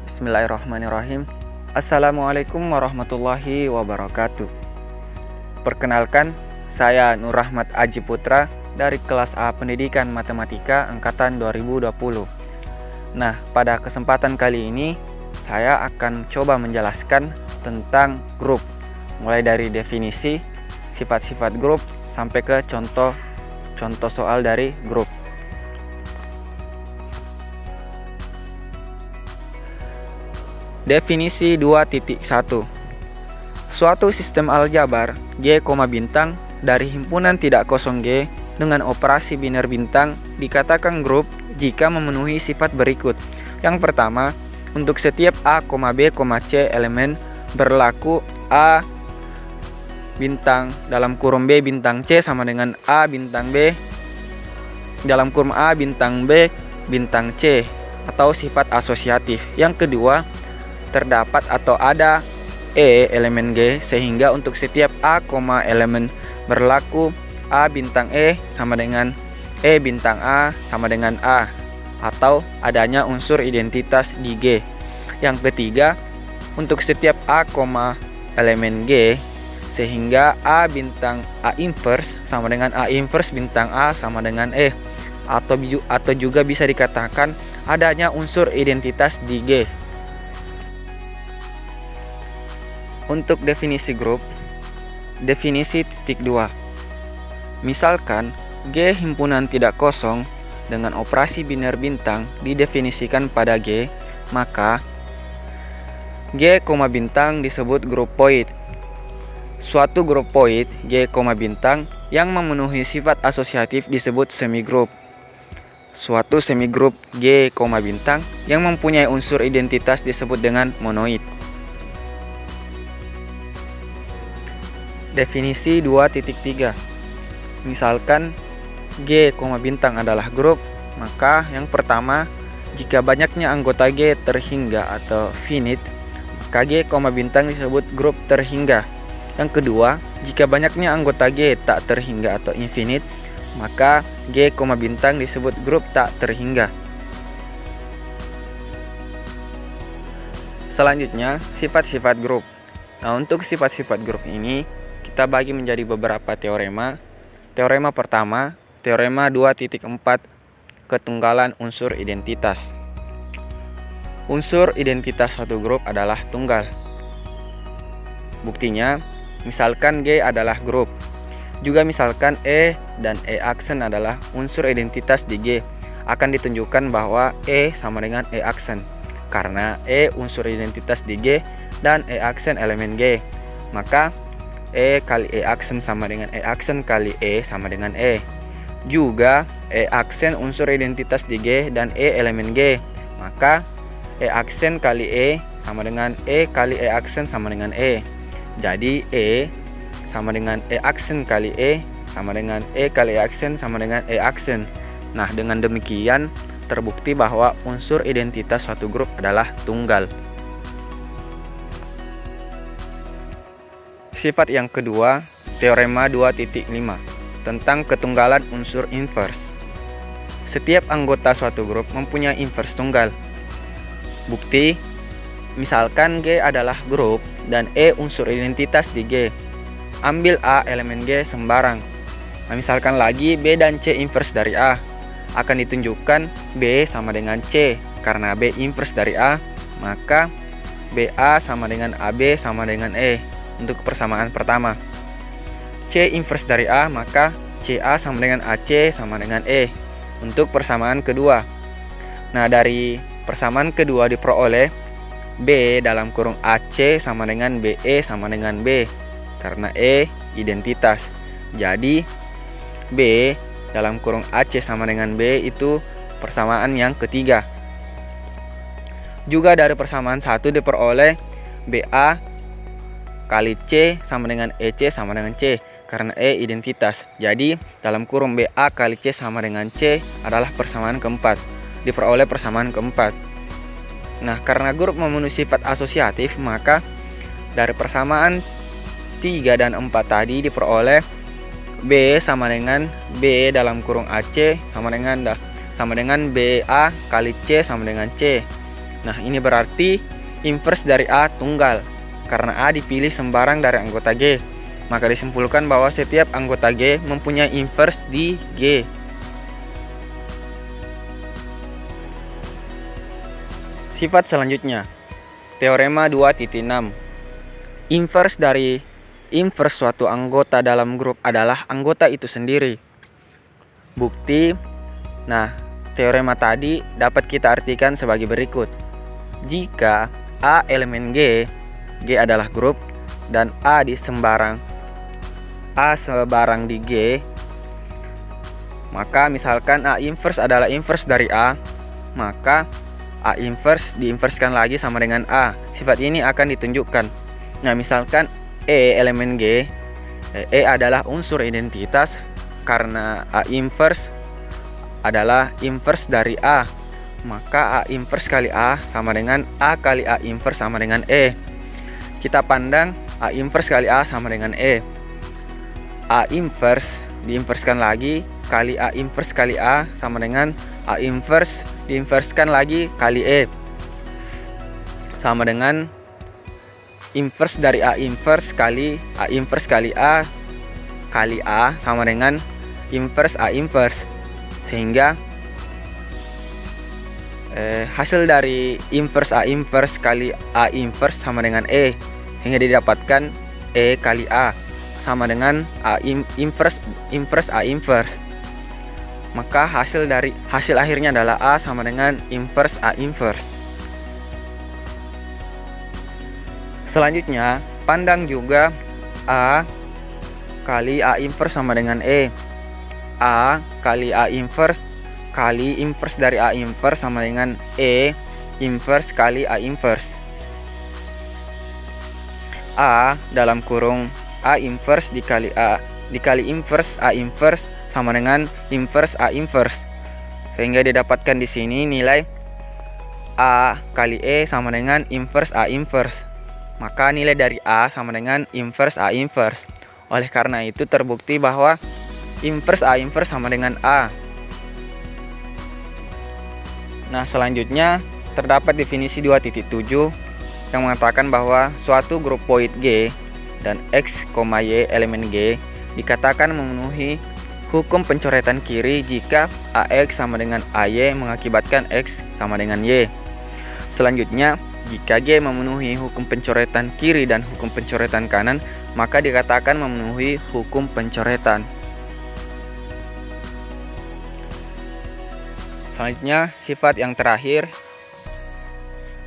Bismillahirrahmanirrahim. Assalamualaikum warahmatullahi wabarakatuh. Perkenalkan, saya Nur Rahmat Aji Putra dari kelas A Pendidikan Matematika Angkatan 2020. Nah, pada kesempatan kali ini saya akan coba menjelaskan tentang grup, mulai dari definisi, sifat-sifat grup, sampai ke contoh soal dari grup. Definisi 2.1. Suatu sistem aljabar G, bintang dari himpunan tidak kosong G dengan operasi biner bintang dikatakan grup jika memenuhi sifat berikut. Yang pertama, untuk setiap A, B, C elemen berlaku A bintang dalam kurung B bintang C sama dengan A bintang B dalam kurung A bintang B bintang C atau sifat asosiatif. Yang kedua, terdapat atau ada E elemen G sehingga untuk setiap A, elemen berlaku A bintang E sama dengan E bintang A sama dengan A atau adanya unsur identitas di G. Yang ketiga, untuk setiap A, elemen G sehingga A bintang A inverse sama dengan A inverse bintang A sama dengan E atau juga bisa dikatakan adanya unsur identitas di G. Untuk definisi grup, definisi titik 2. Misalkan G himpunan tidak kosong dengan operasi biner bintang didefinisikan pada G, maka G, bintang disebut grup POID. Suatu grup POID G, bintang yang memenuhi sifat asosiatif disebut semigrup. Suatu semigrup G, bintang yang mempunyai unsur identitas disebut dengan monoid. Definisi 2.3. Misalkan G, bintang adalah grup, maka yang pertama, jika banyaknya anggota G terhingga atau finite, maka G, bintang disebut grup terhingga. Yang kedua, jika banyaknya anggota G tak terhingga atau infinite, maka G, bintang disebut grup tak terhingga. Selanjutnya, sifat-sifat grup. Nah, untuk sifat-sifat grup ini kita bagi menjadi beberapa teorema. Teorema pertama, teorema 2.4, ketunggalan unsur identitas. Unsur identitas suatu grup adalah tunggal. Buktinya, misalkan G adalah grup. Juga misalkan E dan E aksen adalah unsur identitas di G. Akan ditunjukkan bahwa E sama dengan E aksen. Karena E unsur identitas di G dan E aksen elemen G. Maka E kali E aksen sama dengan E aksen kali E sama dengan E. Juga E aksen unsur identitas di G dan E elemen G. Maka E aksen kali E sama dengan E kali E aksen sama dengan E. Jadi E sama dengan E aksen kali E sama dengan E kali E aksen sama dengan E aksen. Nah, dengan demikian terbukti bahwa unsur identitas suatu grup adalah tunggal. Sifat yang kedua, teorema 2.5, tentang ketunggalan unsur inverse. Setiap anggota suatu grup mempunyai inverse tunggal. Bukti, misalkan G adalah grup dan E unsur identitas di G. Ambil A elemen G sembarang. Nah, misalkan lagi B dan C inverse dari A. Akan ditunjukkan B sama dengan C. Karena B inverse dari A, maka BA sama dengan AB sama dengan E. Untuk persamaan pertama, C inverse dari A, maka CA sama dengan AC sama dengan E. Untuk persamaan kedua, nah dari persamaan kedua diperoleh B dalam kurung AC sama dengan BE sama dengan B, karena E identitas. Jadi B dalam kurung AC sama dengan B itu persamaan yang ketiga. Juga dari persamaan satu diperoleh BA kali C sama dengan EC sama dengan C, karena E identitas. Jadi dalam kurung BA kali C sama dengan C adalah persamaan keempat. Diperoleh persamaan keempat. Nah, karena grup memenuhi sifat asosiatif, maka dari persamaan 3 dan 4 tadi diperoleh B sama dengan B dalam kurung AC sama dengan BA kali C sama dengan C. Nah, ini berarti inverse dari A tunggal, karena A dipilih sembarang dari anggota G. Maka disimpulkan bahwa setiap anggota G mempunyai inverse di G. Sifat selanjutnya, teorema 2.6. Inverse dari inverse suatu anggota dalam grup adalah anggota itu sendiri. Bukti. Nah, teorema tadi dapat kita artikan sebagai berikut. Jika A elemen G, G adalah grup, dan A sebarang di G, maka misalkan A inverse adalah inverse dari A, maka A inverse diinverskan lagi sama dengan A. Sifat ini akan ditunjukkan. Nah, misalkan E elemen G, E adalah unsur identitas karena A inverse adalah inverse dari A, maka A inverse kali A sama dengan A kali A inverse sama dengan E. Kita pandang A inverse kali A sama dengan E. A inverse diinverskan lagi kali A inverse kali A sama dengan A inverse diinverskan lagi kali E, sama dengan inverse dari A inverse kali A inverse kali A sama dengan inverse A inverse, sehingga hasil dari inverse A inverse kali A inverse sama dengan E, sehingga didapatkan E kali A sama dengan A inverse A inverse. Maka hasil akhirnya adalah A sama dengan inverse A inverse. Selanjutnya, pandang juga A kali A inverse sama dengan E. A kali A inverse kali inverse dari A inverse sama dengan E inverse kali A inverse. A dalam kurung A inverse dikali inverse A inverse sama dengan inverse A inverse, sehingga didapatkan di sini nilai A kali E sama dengan inverse A inverse. Maka nilai dari A sama dengan inverse A inverse. Oleh karena itu terbukti bahwa inverse A inverse sama dengan A. Nah, selanjutnya terdapat definisi 2.7 yang mengatakan bahwa suatu grup void G dan X, Y elemen G dikatakan memenuhi hukum pencoretan kiri jika AX sama dengan AY mengakibatkan X sama dengan Y. Selanjutnya, jika G memenuhi hukum pencoretan kiri dan hukum pencoretan kanan, maka dikatakan memenuhi hukum pencoretan. Selanjutnya, sifat yang terakhir,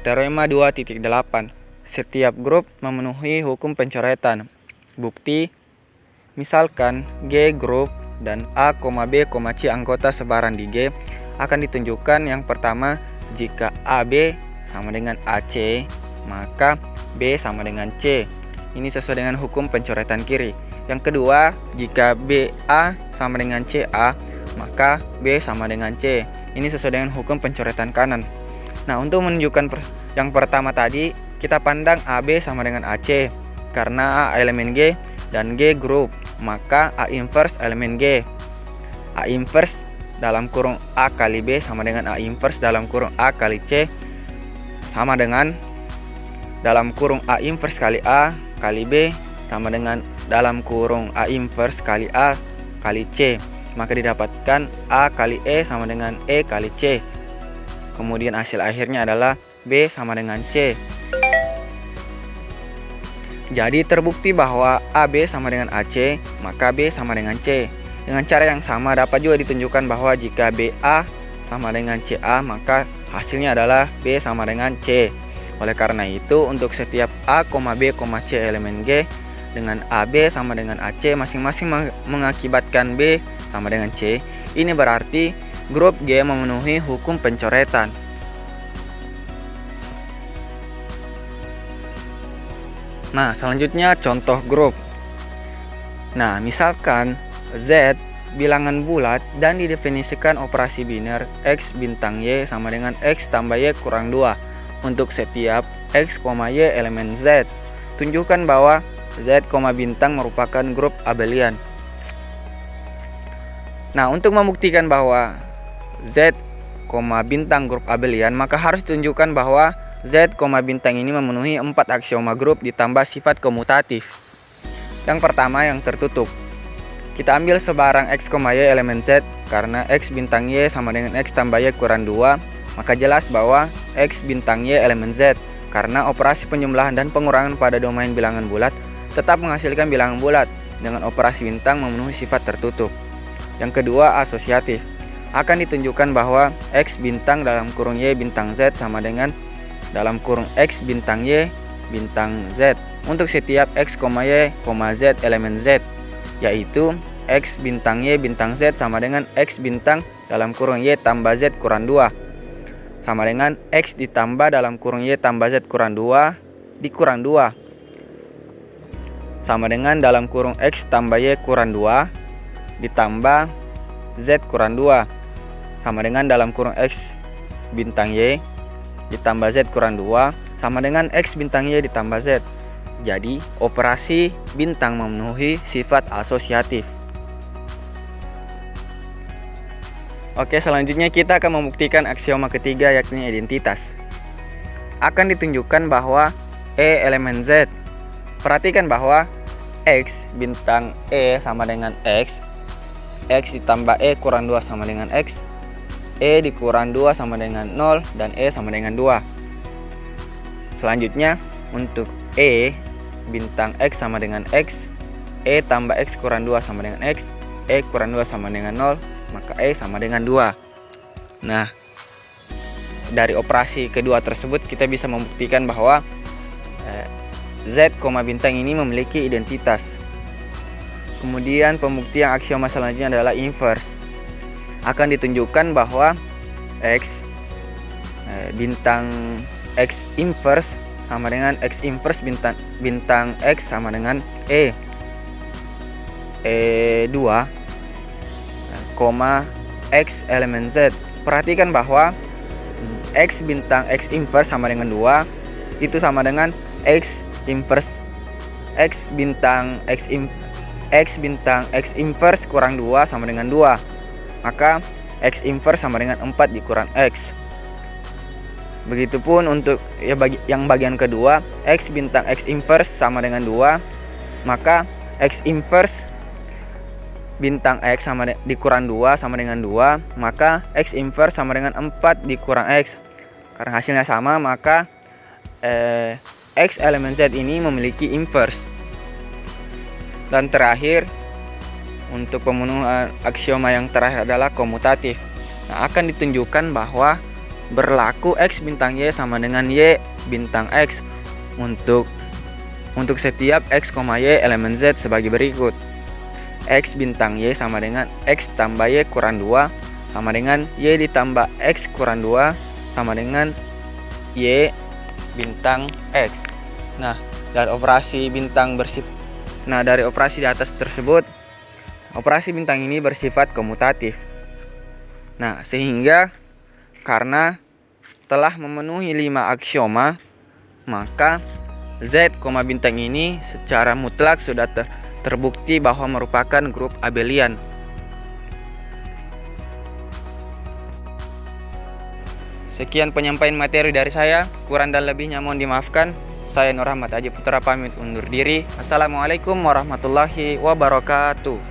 teorema 2.8. Setiap grup memenuhi hukum pencoretan. Bukti, misalkan G grup dan A, B, C anggota sebaran di G akan ditunjukkan yang pertama jika AB sama dengan AC, maka B sama dengan C. Ini sesuai dengan hukum pencoretan kiri. Yang kedua, jika BA sama dengan CA, maka B sama dengan C. Ini sesuai dengan hukum pencoretan kanan. Nah, untuk menunjukkan yang pertama tadi, kita pandang AB sama dengan AC. Karena A elemen G dan G grup, maka A inverse elemen G. A inverse dalam kurung A kali B sama dengan A inverse dalam kurung A kali C sama dengan dalam kurung A inverse kali A kali B sama dengan dalam kurung A inverse kali A kali C. Maka didapatkan A kali E sama dengan E kali C. Kemudian hasil akhirnya adalah B sama dengan C. Jadi terbukti bahwa AB sama dengan AC, maka B sama dengan C. Dengan cara yang sama dapat juga ditunjukkan bahwa jika BA sama dengan CA, maka hasilnya adalah B sama dengan C. Oleh karena itu, untuk setiap A, B, C elemen G dengan AB sama dengan AC masing-masing mengakibatkan B sama dengan C, ini berarti grup G memenuhi hukum pencoretan. Nah, selanjutnya contoh grup. Nah, misalkan Z bilangan bulat dan didefinisikan operasi biner X bintang Y sama dengan X tambah Y kurang 2 untuk setiap X, Y elemen Z. Tunjukkan bahwa Z, bintang merupakan grup abelian. Nah, untuk membuktikan bahwa Z, bintang grup abelian, maka harus ditunjukkan bahwa Z, bintang ini memenuhi 4 aksioma grup ditambah sifat komutatif. Yang pertama, yang tertutup. Kita ambil sebarang X, Y elemen Z. Karena X bintang Y sama dengan X tambah Y kurang 2, maka jelas bahwa X bintang Y elemen Z. Karena operasi penjumlahan dan pengurangan pada domain bilangan bulat tetap menghasilkan bilangan bulat dengan operasi bintang memenuhi sifat tertutup. Yang kedua, asosiatif. Akan ditunjukkan bahwa X bintang dalam kurung Y bintang Z sama dengan dalam kurung X bintang Y bintang Z untuk setiap X, Y, Z elemen Z, yaitu X bintang Y bintang Z sama dengan X bintang dalam kurung Y tambah Z kurang 2 sama dengan X ditambah dalam kurung Y tambah Z kurang 2 dikurang 2 sama dengan dalam kurung X tambah Y kurang 2 ditambah Z kurang 2 sama dengan dalam kurung X bintang Y ditambah Z kurang 2 sama dengan X bintang Y ditambah Z. Jadi operasi bintang memenuhi sifat asosiatif. Oke, selanjutnya kita akan membuktikan aksioma ketiga, yakni identitas. Akan ditunjukkan bahwa E elemen Z. Perhatikan bahwa X bintang E sama dengan X ditambah E kurang 2 sama dengan X, E dikurang 2 sama dengan 0, dan E sama dengan 2. Selanjutnya, untuk E bintang X sama dengan X, E tambah X kurang 2 sama dengan X, E kurang 2 sama dengan 0, maka E sama dengan 2. Nah, dari operasi kedua tersebut kita bisa membuktikan bahwa Z, bintang ini memiliki identitas. Kemudian pembuktian aksioma selanjutnya adalah inverse. Akan ditunjukkan bahwa X bintang X inverse sama dengan X inverse bintang X sama dengan E2, X elemen Z. Perhatikan bahwa X bintang X inverse sama dengan 2 itu sama dengan X inverse X bintang X inverse kurang 2 sama dengan 2. Maka X inverse sama dengan 4 dikurang X. Begitupun untuk yang bagian kedua, X bintang X inverse sama dengan 2, maka X inverse bintang X sama dikurang 2 sama dengan 2, maka X inverse sama dengan 4 dikurang X. Karena hasilnya sama, maka X elemen Z ini memiliki inverse. Dan terakhir, untuk pemenuhan aksioma yang terakhir adalah komutatif. Nah, akan ditunjukkan bahwa berlaku X bintang Y sama dengan Y bintang X untuk setiap X, Y elemen Z sebagai berikut. X bintang Y sama dengan X tambah Y kurang 2 sama dengan Y ditambah X kurang 2 sama dengan Y bintang X. Nah, dari operasi di atas tersebut, operasi bintang ini bersifat komutatif. Nah, sehingga karena telah memenuhi 5 aksioma, maka Z, bintang ini secara mutlak sudah terbukti bahwa merupakan grup abelian. Sekian penyampaian materi dari saya, kurang dan lebihnya mohon dimaafkan. Saya Nur Ahmad Aji Putra pamit undur diri. Assalamualaikum warahmatullahi wabarakatuh.